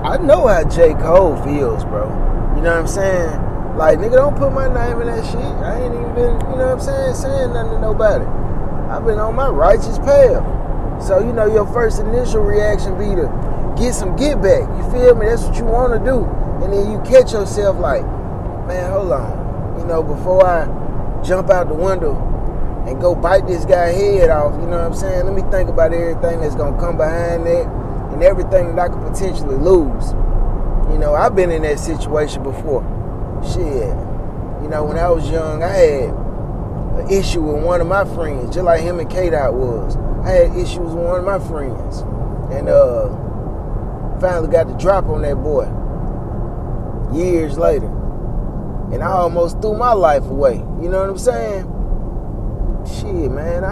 I know how J. Cole feels, bro. You know what I'm saying? Like, nigga, don't put my name in that shit. I ain't even been, you know what I'm saying nothing to nobody. I've been on my righteous path. So, you know, your first initial reaction be to get some get back. You feel me? That's what you want to do. And then you catch yourself like, man, hold on. You know, before I jump out the window and go bite this guy's head off, you know what I'm saying? Let me think about everything that's going to come behind that and everything that I could potentially lose. You know, I've been in that situation before. Shit. You know, when I was young, I had an issue with one of my friends, just like him and K-Dot was. I had issues with one of my friends. And finally got the drop on that boy years later. And I almost threw my life away. You know what I'm saying? Shit, man,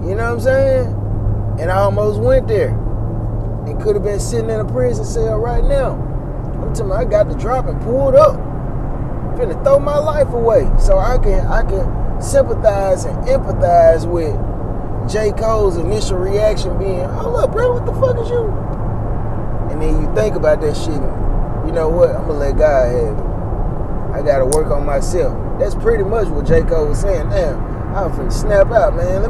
you know what I'm saying? And I almost went there. And could have been sitting in a prison cell right now. I'm telling you, I got the drop and pulled up. Finna throw my life away. So I can sympathize and empathize with J. Cole's initial reaction being, hold up, bro, what the fuck is you? And then you think about that shit, and you know what? I'm gonna let God have it. I gotta work on myself. That's pretty much what J. Cole was saying. Damn, I'm finna snap out, man.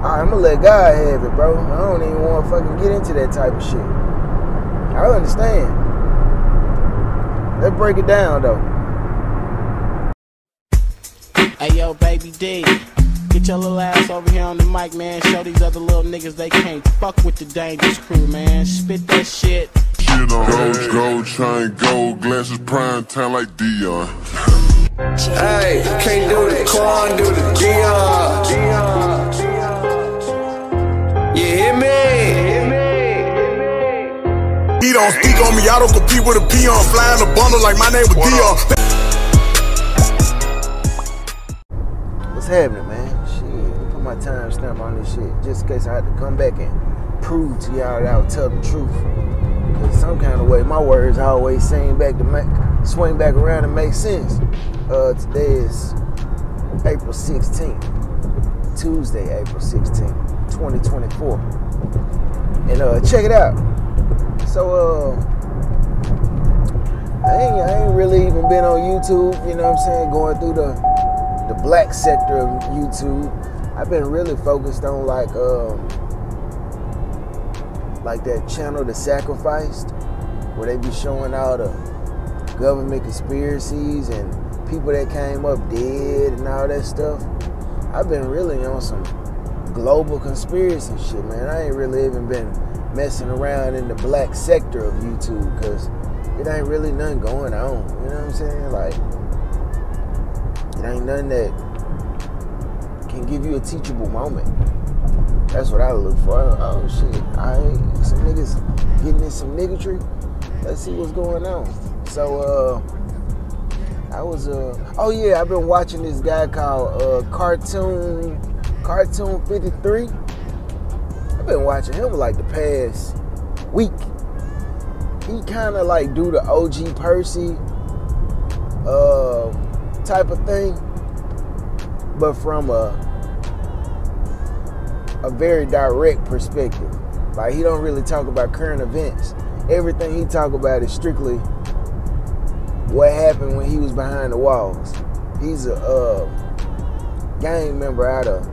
I'm gonna let God have it, bro. I don't even want to fucking get into that type of shit. I understand. Let's break it down, though. Hey, yo, Baby D. Get your little ass over here on the mic, man. Show these other little niggas they can't fuck with the Dangerous Crew, man. Spit that shit. Shit on gold chain, gold glasses, prime time like Dion. Hey, can't do the Quan, do the Dion. You hear me? He don't speak on me, I don't compete with a peon. Flying a bundle like my name was Dion. What's happening, man? Shit, put my time stamp on this shit just in case I had to come back and prove to y'all that I would tell the truth. Because some kind of way, my words always swing back around and make sense. Today is April 16th, Tuesday, April 16th, 2024. And check it out. So I ain't really even been on YouTube, you know what I'm saying, going through the black sector of YouTube. I've been really focused on like that channel The Sacrificed, where they be showing all the government conspiracies and people that came up dead and all that stuff. I've been really on some global conspiracy shit, man. I ain't really even been messing around in the black sector of YouTube because it ain't really nothing going on. You know what I'm saying? Like, it ain't nothing that can give you a teachable moment. That's what I look for. Oh shit, some niggas getting in some niggatry. Let's see what's going on. So I was oh yeah, I've been watching this guy called Cartoon 53. I've been watching him like the past week. He kind of like do the OG Percy type of thing, but from a very direct perspective. Like, he don't really talk about current events. Everything he talk about is strictly what happened when he was behind the walls. He's a gang member out of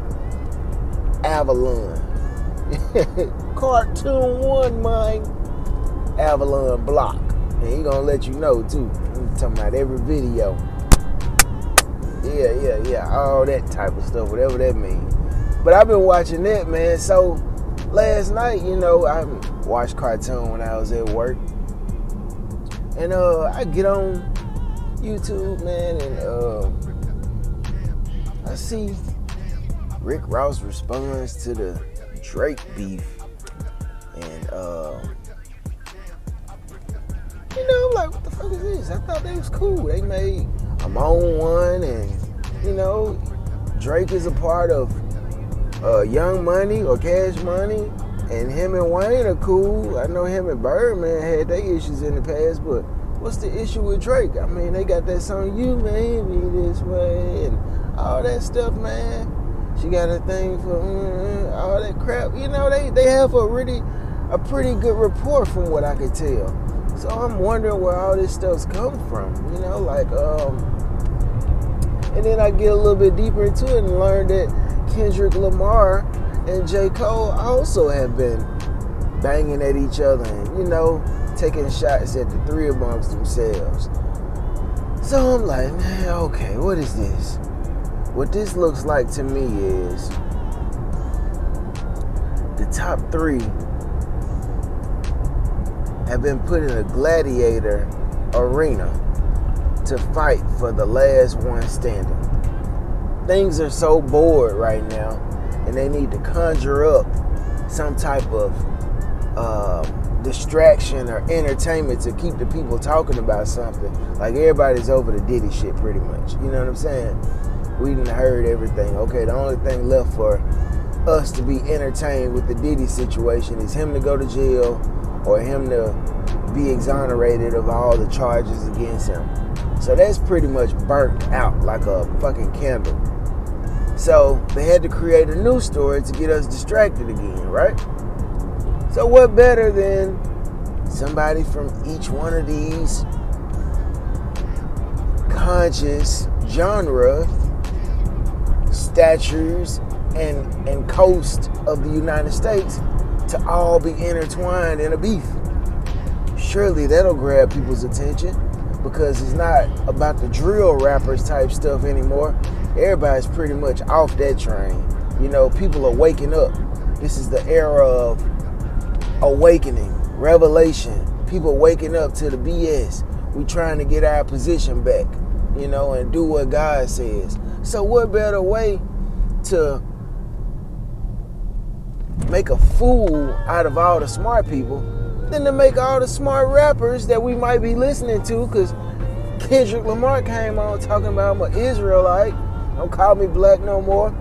Avalon. Cartoon 1, man. Avalon Block. And he gonna let you know, too. He's talking about every video. Yeah. All that type of stuff, whatever that means. But I've been watching that, man. So last night, you know, I watched cartoon when I was at work. And I get on YouTube, man, and I see Rick Ross responds to the Drake beef. And you know, I'm like, what the fuck is this? I thought they was cool. They made I'm on one, and you know, Drake is a part of Young Money or Cash Money, and him and Wayne are cool. I know him and Birdman had their issues in the past, but what's the issue with Drake? I mean, they got that song, You Made Me This Way, and all that stuff, man. She got a thing for all that crap. You know, they have a really a pretty good rapport from what I could tell. So I'm wondering where all this stuff's come from, you know, like, and then I get a little bit deeper into it and learn that Kendrick Lamar and J. Cole also have been banging at each other and, you know, taking shots at the three amongst themselves. So I'm like, man, okay, what is this? What this looks like to me is the top three have been put in a gladiator arena to fight for the last one standing. Things are so bored right now, and they need to conjure up some type of distraction or entertainment to keep the people talking about something. Like, everybody's over the Diddy shit pretty much. You know what I'm saying? We done heard everything. Okay, the only thing left for us to be entertained with the Diddy situation is him to go to jail or him to be exonerated of all the charges against him. So that's pretty much burnt out like a fucking candle. So they had to create a new story to get us distracted again, right? So what better than somebody from each one of these conscious genre statures and coast of the United States to all be intertwined in a beef? Surely that'll grab people's attention, because it's not about the drill rappers type stuff anymore. Everybody's pretty much off that train. You know, people are waking up. This is the era of awakening, revelation. People waking up to the BS. We trying to get our position back, you know, and do what God says. So what better way to make a fool out of all the smart people than to make all the smart rappers that we might be listening to? Because Kendrick Lamar came on talking about I'm an Israelite. Don't call me black no more.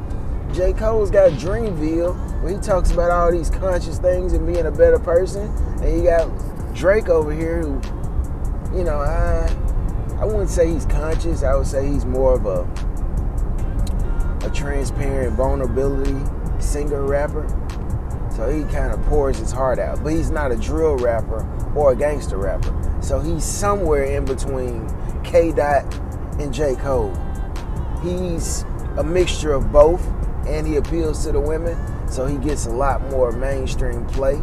J. Cole's got Dreamville, where he talks about all these conscious things and being a better person. And you got Drake over here who, you know, I wouldn't say he's conscious. I would say he's more of a transparent vulnerability singer-rapper. So he kind of pours his heart out. But he's not a drill rapper or a gangster rapper. So he's somewhere in between K-Dot and J. Cole. He's a mixture of both, and he appeals to the women, so he gets a lot more mainstream play.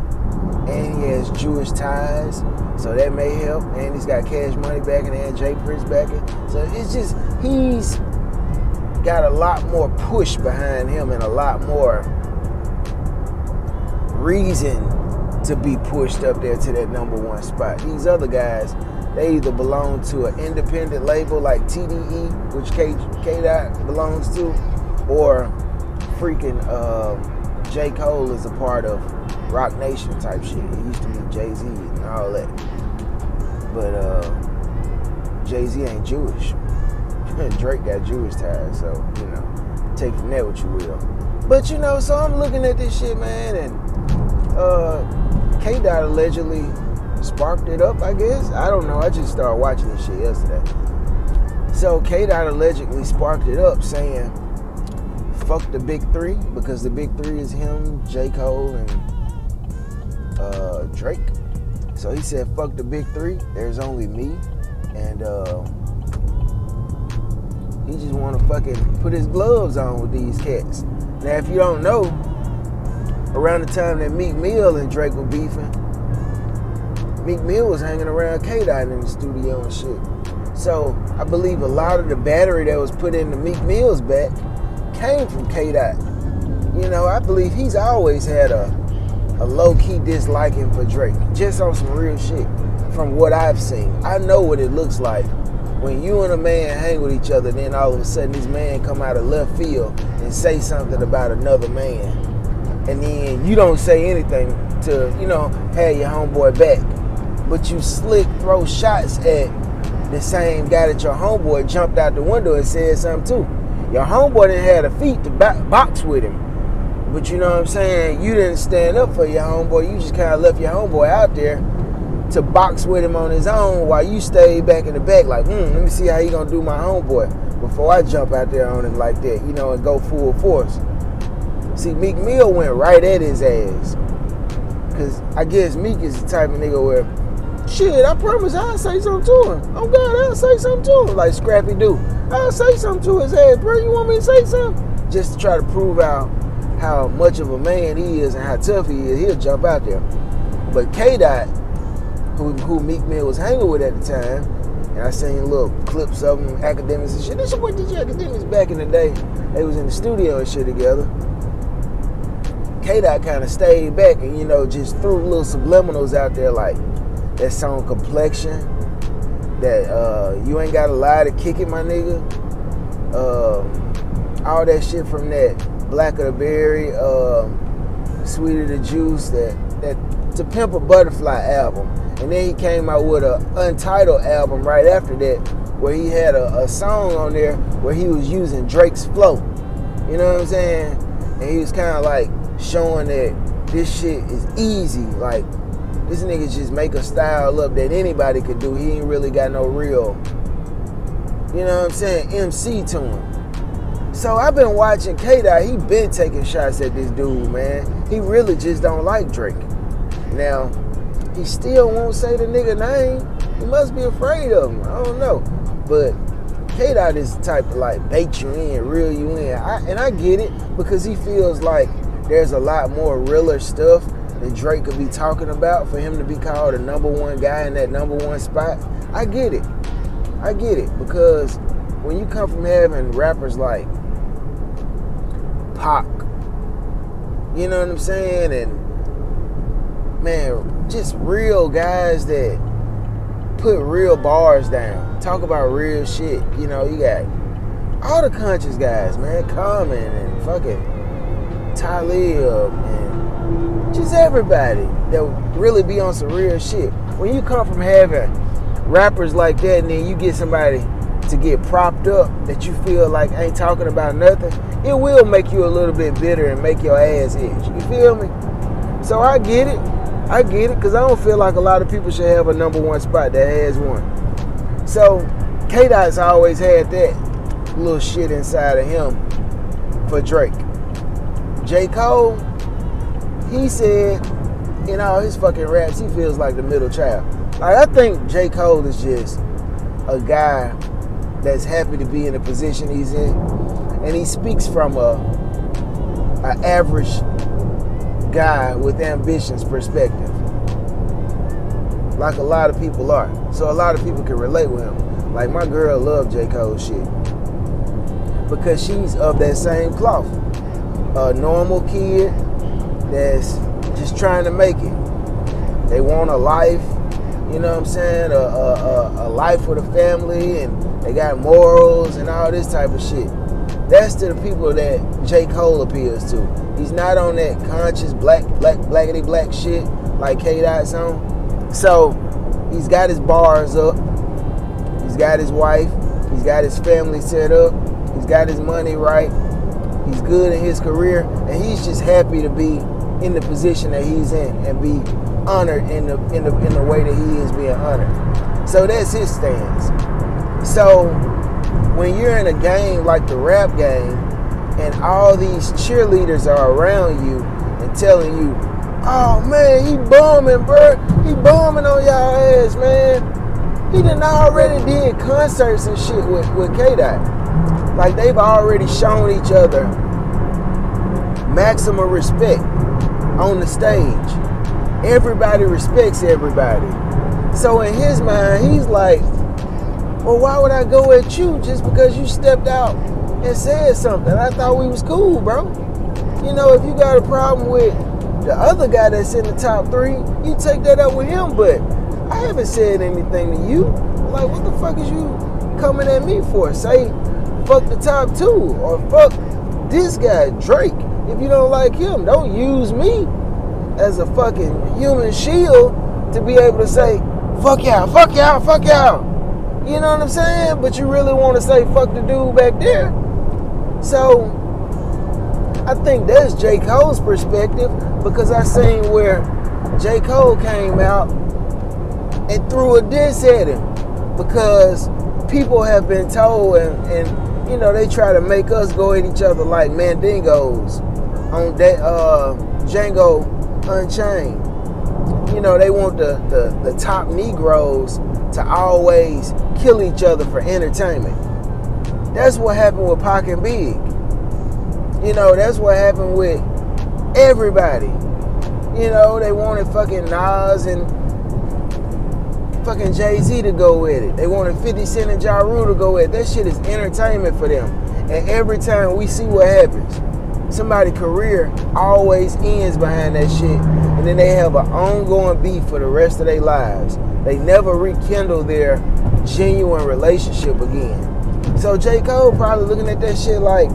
And he has Jewish ties, so that may help. And he's got Cash Money backing and Jay Prince backing. So it's just, he's got a lot more push behind him and a lot more reason to be pushed up there to that #1 spot. These other guys, they either belong to an independent label like TDE, which K-Dot belongs to, or freaking J. Cole is a part of Rock Nation type shit. It used to be Jay-Z and all that. But Jay-Z ain't Jewish. Drake got Jewish ties, so, you know, take from that what you will. But, you know, so I'm looking at this shit, man, and K-Dot allegedly sparked it up, I guess. I don't know. I just started watching this shit yesterday. So K-Dot allegedly sparked it up saying, fuck the big three, because the big three is him, J. Cole, and Drake. So he said, fuck the big three. There's only me. And he just want to fucking put his gloves on with these cats. Now, if you don't know, around the time that Meek Mill and Drake were beefing, Meek Mill was hanging around K-Dot in the studio and shit. So I believe a lot of the battery that was put into Meek Mill's back came from K-Dot. You know, I believe he's always had a low-key disliking for Drake, just on some real shit from what I've seen. I know what it looks like when you and a man hang with each other, then all of a sudden this man come out of left field and say something about another man. And then you don't say anything to, you know, have your homeboy back. But you slick throw shots at the same guy that your homeboy jumped out the window and said something to. Your homeboy didn't have the feet to box with him. But you know what I'm saying? You didn't stand up for your homeboy. You just kind of left your homeboy out there to box with him on his own while you stayed back in the back like, let me see how he gonna do my homeboy before I jump out there on him like that, you know, and go full force. See, Meek Mill went right at his ass. Cause I guess Meek is the type of nigga where, shit, I promise I'll say something to him. Oh God, I'll say something to him. Like Scrappy Doo. I'll say something to his ass, bro. You want me to say something? Just to try to prove out how much of a man he is and how tough he is. He'll jump out there. But K-Dot, who Meek Mill was hanging with at the time, and I seen little clips of them, academics and shit. This is what the academics back in the day. They was in the studio and shit together. K-Dot kind of stayed back and, you know, just threw little subliminals out there like that song Complexion, that you ain't got a lie to kick it, my nigga. All that shit from that Black of the Berry, Sweeter the Juice, that To Pimp a Butterfly album. And then he came out with an Untitled album right after that, where he had a song on there where he was using Drake's flow. You know what I'm saying? And he was kind of like showing that this shit is easy. Like, this nigga just make a style up that anybody could do. He ain't really got no real, you know what I'm saying, MC to him. So I've been watching K-Dot. He been taking shots at this dude, man. He really just don't like Drake. Now, he still won't say the nigga name. He must be afraid of him. I don't know. But K-Dot is the type to like bait you in, reel you in. And I get it, because he feels like there's a lot more realer stuff that Drake could be talking about for him to be called a #1 guy in that #1 spot. I get it. I get it. Because when you come from having rappers like Pac, you know what I'm saying? And man, just real guys that put real bars down, talk about real shit. You know, you got all the conscious guys, man, Common and fucking Talib and just everybody that really be on some real shit. When you come from having rappers like that and then you get somebody to get propped up that you feel like ain't talking about nothing, it will make you a little bit bitter and make your ass itch. You feel me? So I get it. I get it, because I don't feel like a lot of people should have a #1 spot that has one. So K-Dot's always had that little shit inside of him for Drake. J. Cole, he said in all his fucking raps, he feels like the middle child. Like, I think J. Cole is just a guy that's happy to be in the position he's in, and he speaks from a average guy with ambitions perspective, like a lot of people are. So a lot of people can relate with him. Like, my girl love J. Cole shit because she's of that same cloth. A normal kid that's just trying to make it. They want a life, you know what I'm saying, a life with a family, and they got morals and all this type of shit. That's to the people that J. Cole appeals to. He's not on that conscious blackity black shit like K-Dot's on. So he's got his bars up. He's got his wife. He's got his family set up. He's got his money right. He's good in his career, and he's just happy to be in the position that he's in and be honored in the way that he is being honored. So that's his stance. So when you're in a game like the rap game, and all these cheerleaders are around you and telling you, oh man, he bombing, bro. He bombing on y'all ass, man. He done already did concerts and shit with K-Dot. Like, they've already shown each other maximum respect on the stage. Everybody respects everybody. So in his mind, he's like, well, why would I go at you just because you stepped out and said something? I thought we was cool, bro. You know, if you got a problem with the other guy that's in the top 3, you take that up with him, but I haven't said anything to you. Like, what the fuck is you coming at me for? Say, fuck the top 2, or fuck this guy, Drake. If you don't like him, don't use me as a fucking human shield to be able to say, fuck y'all, fuck y'all, fuck y'all. You know what I'm saying? But you really want to say fuck the dude back there. So I think that's J. Cole's perspective, because I seen where J. Cole came out and threw a diss at him because people have been told, and you know, they try to make us go at each other like mandingos on that Django Unchained. you know, they want the top Negroes to always kill each other for entertainment. That's what happened with Pac and Big. You know, that's what happened with everybody. You know, they wanted fucking Nas and fucking Jay-Z to go with it. They wanted 50 Cent and Ja Rule to go with it. That shit is entertainment for them. And every time we see what happens, somebody's career always ends behind that shit. And then they have an ongoing beef for the rest of their lives. They never rekindle their genuine relationship again. So J. Cole probably looking at that shit like,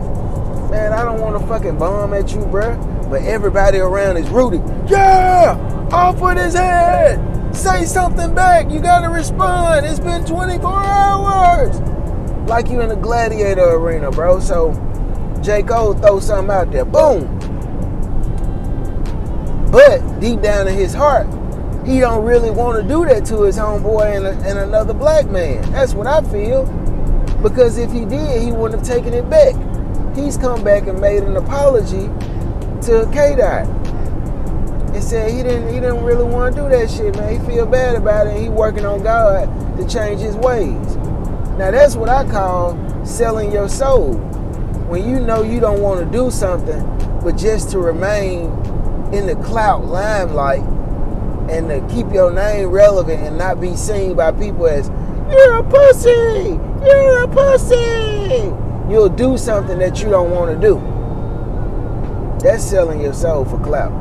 man, I don't want to fucking bomb at you, bruh. But everybody around is rooting. Yeah! Off with his head! Say something back! You gotta respond! It's been 24 hours! Like you in a gladiator arena, bro. So J. Cole throw something out there. Boom! But deep down in his heart, he don't really want to do that to his homeboy and another black man. That's what I feel. Because if he did, he wouldn't have taken it back. He's come back and made an apology to K-Dot and said he didn't really want to do that shit, man. He feel bad about it. He working on God to change his ways. Now that's what I call selling your soul. When you know you don't want to do something, but just to remain in the clout limelight and to keep your name relevant and not be seen by people as, you're a pussy! You're a pussy! You'll do something that you don't want to do. That's selling your soul for clout.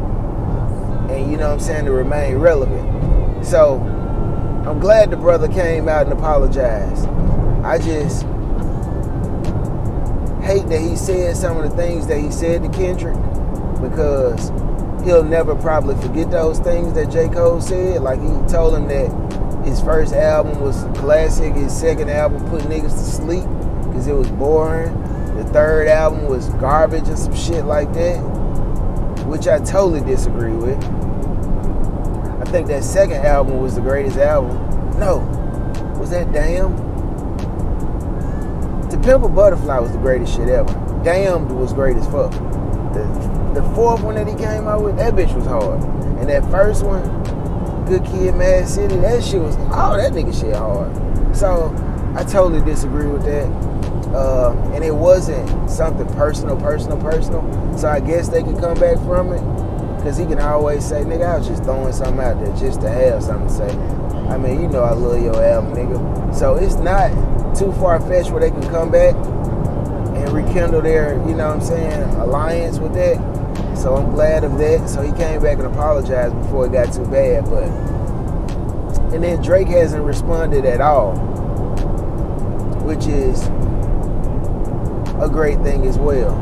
And you know what I'm saying, to remain relevant. So, I'm glad the brother came out and apologized. I just hate that he said some of the things that he said to Kendrick, because he'll never probably forget those things that J. Cole said. Like, he told him that his first album was classic, his second album put niggas to sleep because it was boring. The third album was garbage or some shit like that, which I totally disagree with. I think that second album was the greatest album. No, was that Damn? To Pimp a Butterfly was the greatest shit ever. Damned was great as fuck. The fourth one that he came out with, that bitch was hard. And that first one, Good Kid, Mad City, that shit was, oh, that nigga shit hard. So, I totally disagree with that. And it wasn't something personal. So I guess they can come back from it. Because he can always say, nigga, I was just throwing something out there just to have something to say. I mean, you know I love your album, nigga. So it's not too far-fetched where they can come back and rekindle their, you know what I'm saying, alliance with that. So I'm glad of that. So he came back and apologized before it got too bad. And then Drake hasn't responded at all, which is a great thing as well,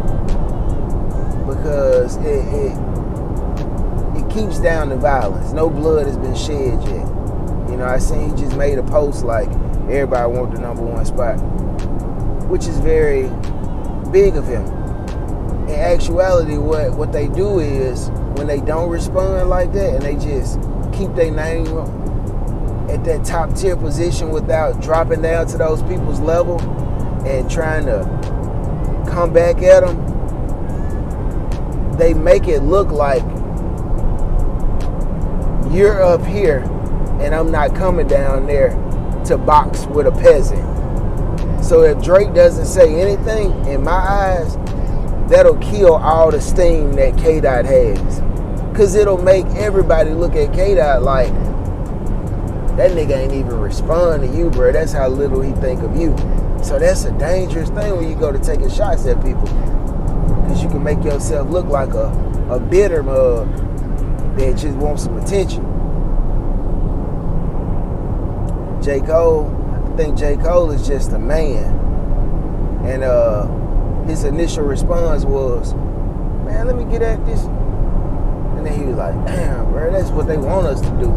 because it keeps down the violence. No blood has been shed yet. You know, I seen he just made a post like everybody want the #1 spot, which is very big of him. In actuality, what they do is when they don't respond like that and they just keep their name at that top tier position without dropping down to those people's level and trying to come back at them, they make it look like you're up here and I'm not coming down there to box with a peasant. So if Drake doesn't say anything, in my eyes, that'll kill all the steam that K-Dot has. Because it'll make everybody look at K-Dot like, that nigga ain't even respond to you, bro. That's how little he think of you. So that's a dangerous thing when you go to taking shots at people. Because you can make yourself look like a bitter mug that just wants some attention. J. Cole, I think J. Cole is just a man. And his initial response was, man, let me get at this. And then he was like, damn, bro, that's what they want us to do.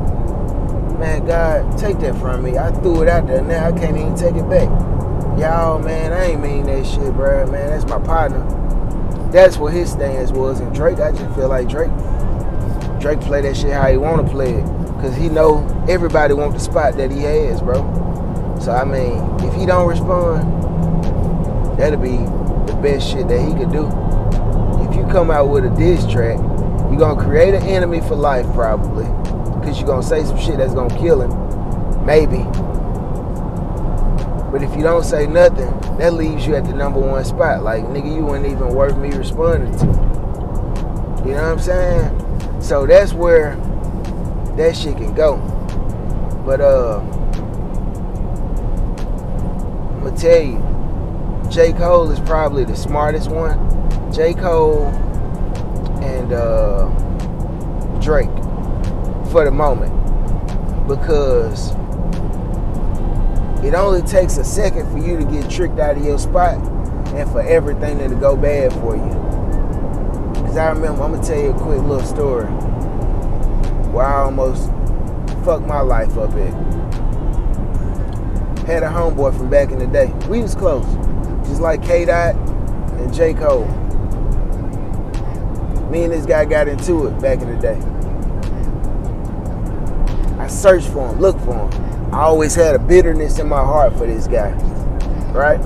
Man, God, take that from me. I threw it out there. Now I can't even take it back. Y'all, man, I ain't mean that shit, bro. Man, that's my partner. That's what his stance was. And Drake, I just feel like Drake play that shit how he want to play it. Because he know everybody want the spot that he has, bro. So, I mean, if he don't respond, that'll be the best shit that he could do. If you come out with a diss track, you're going to create an enemy for life, probably. because you're going to say some shit that's going to kill him. Maybe. But if you don't say nothing, that leaves you at the number one spot. Like, nigga, you weren't even worth me responding to. You know what I'm saying? So that's where that shit can go. But I'm gonna tell you, J. Cole is probably the smartest one. J. Cole and Drake for the moment, because it only takes a second for you to get tricked out of your spot and for everything to go bad for you. Because I remember, I'm going to tell you a quick little story where I almost fucked my life up at. Had a homeboy from back in the day. We was close. Just like K-Dot and J. Cole. Me and this guy got into it back in the day. I searched for him, looked for him. I always had a bitterness in my heart for this guy, right?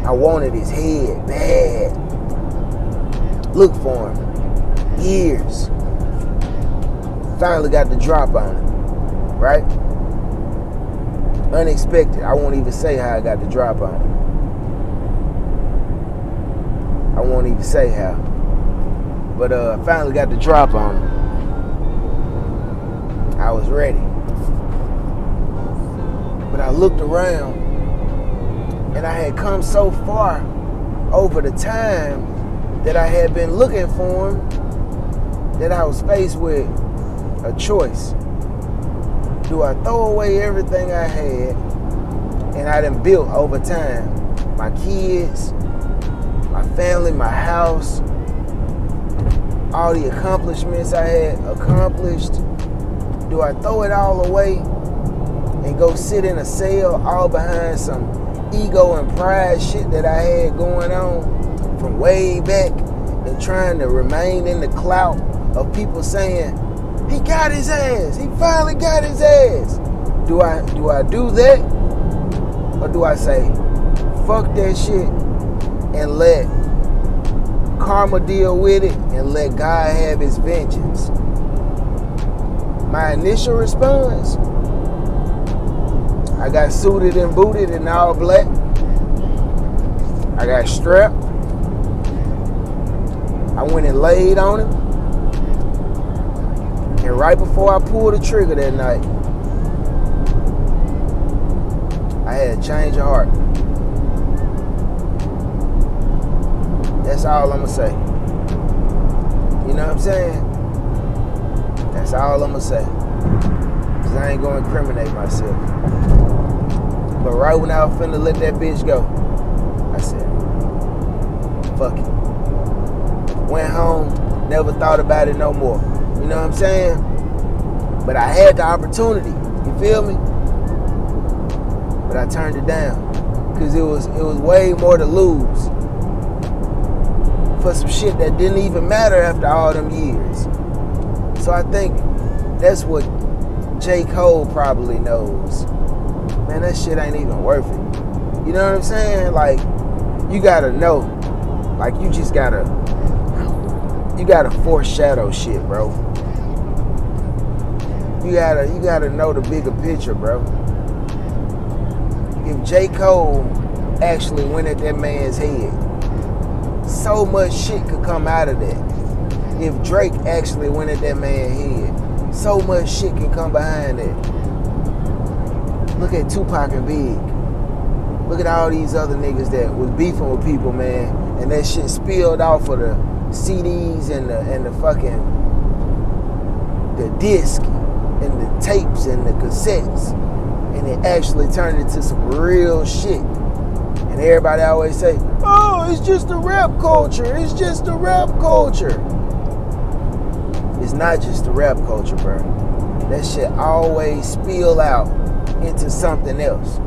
I wanted his head bad. Looked for him years. Finally got the drop on him, right? Unexpected. I won't even say how I got the drop on him. I won't even say how. But I finally got the drop on him. I was ready. But I looked around and I had come so far over the time that I had been looking for him that I was faced with a choice. Do I throw away everything I had and I done built over time? My kids, my family, my house, all the accomplishments I had accomplished. Do I throw it all away and go sit in a cell all behind some ego and pride shit that I had going on from way back and trying to remain in the clout of people saying, he got his ass, he finally got his ass? Do I do that? Or do I say, fuck that shit and let karma deal with it and let God have his vengeance? My initial response, I got suited and booted in all black. I got strapped. I went and laid on him. And right before I pulled the trigger that night, I had a change of heart. That's all I'm gonna say. You know what I'm saying? That's all I'm gonna say. Cause I ain't gonna incriminate myself. But right when I was finna let that bitch go, I said, fuck it. Went home, never thought about it no more. You know what I'm saying? But I had the opportunity. You feel me? But I turned it down. Cause it was way more to lose for some shit that didn't even matter after all them years. So I think that's what J. Cole probably knows. Man, that shit ain't even worth it. You know what I'm saying? Like, you gotta know. Like, you gotta foreshadow shit, bro. You gotta know the bigger picture, bro. If J. Cole actually went at that man's head, so much shit could come out of that. If Drake actually went at that man's head, so much shit can come behind that. Look at Tupac and Big. Look at all these other niggas that was beefing with people, man, and that shit spilled off of the CDs and the fucking the disc and the tapes and the cassettes, and it actually turned into some real shit. And everybody always say, "Oh, it's just the rap culture. It's just the rap culture." It's not just the rap culture, bro. That shit always spill out into something else.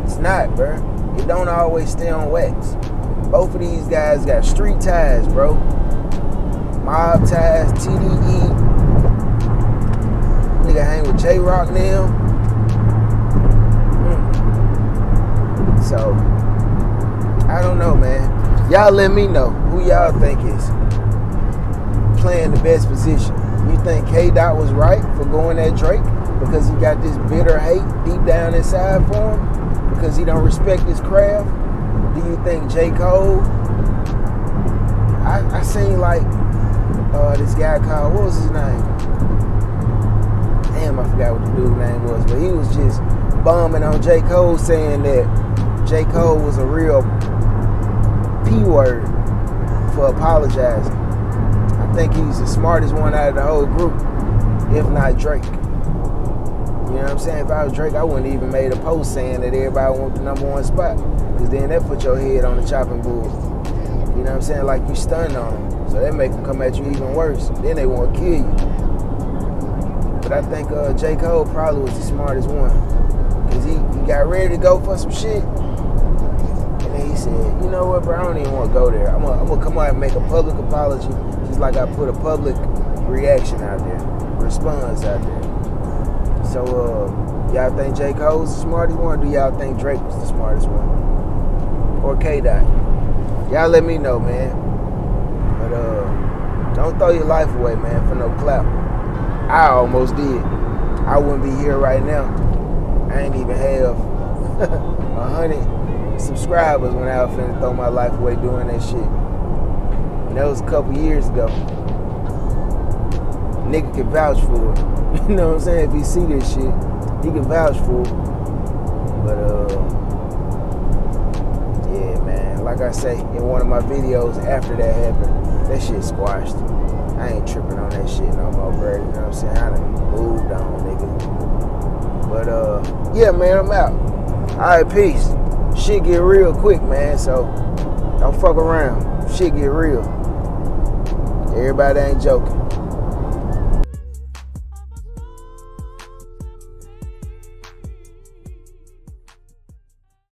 It's not, bro. It don't always stay on wax. Both of these guys got street ties, bro. Mob ties, TDE. Nigga hang with J-Rock now. So, I don't know, man. Y'all let me know who y'all think is playing the best position. You think K-Dot was right for going at Drake because he got this bitter hate deep down inside for him because he don't respect his craft? Do you think J. Cole? I seen like this guy called, what was his name? Damn, I forgot what the dude's name was, but he was just bombing on J. Cole, saying that J. Cole was a real P-word for apologizing. I think he's the smartest one out of the whole group, if not Drake. You know what I'm saying? If I was Drake, I wouldn't even made a post saying that everybody want the #1 spot, because then that put your head on the chopping board. You know what I'm saying? Like you stunned on them. So that make them come at you even worse. Then they want to kill you. But I think J. Cole probably was the smartest one. Because he got ready to go for some shit. And then he said, you know what, bro, I don't even want to go there. I'm gonna come out and make a public apology. Just like I put a public reaction out there. Response out there. So, y'all think J. Cole's the smartest one? Or do y'all think Drake was the smartest one? Or K-Dot? Y'all let me know, man. But don't throw your life away, man, for no clout. I almost did. I wouldn't be here right now. I ain't even have 100 subscribers when I was finna throw my life away doing that shit. And that was a couple years ago. Nigga can vouch for it. You know what I'm saying? If he see this shit, he can vouch for it. But yeah, man. Like I say in one of my videos after that happened, that shit squashed. I ain't tripping on that shit no more, bro. You know what I'm saying? I done moved on, nigga. But yeah, man, I'm out. Alright, peace. Shit get real quick, man, so don't fuck around. Shit get real. Everybody ain't joking.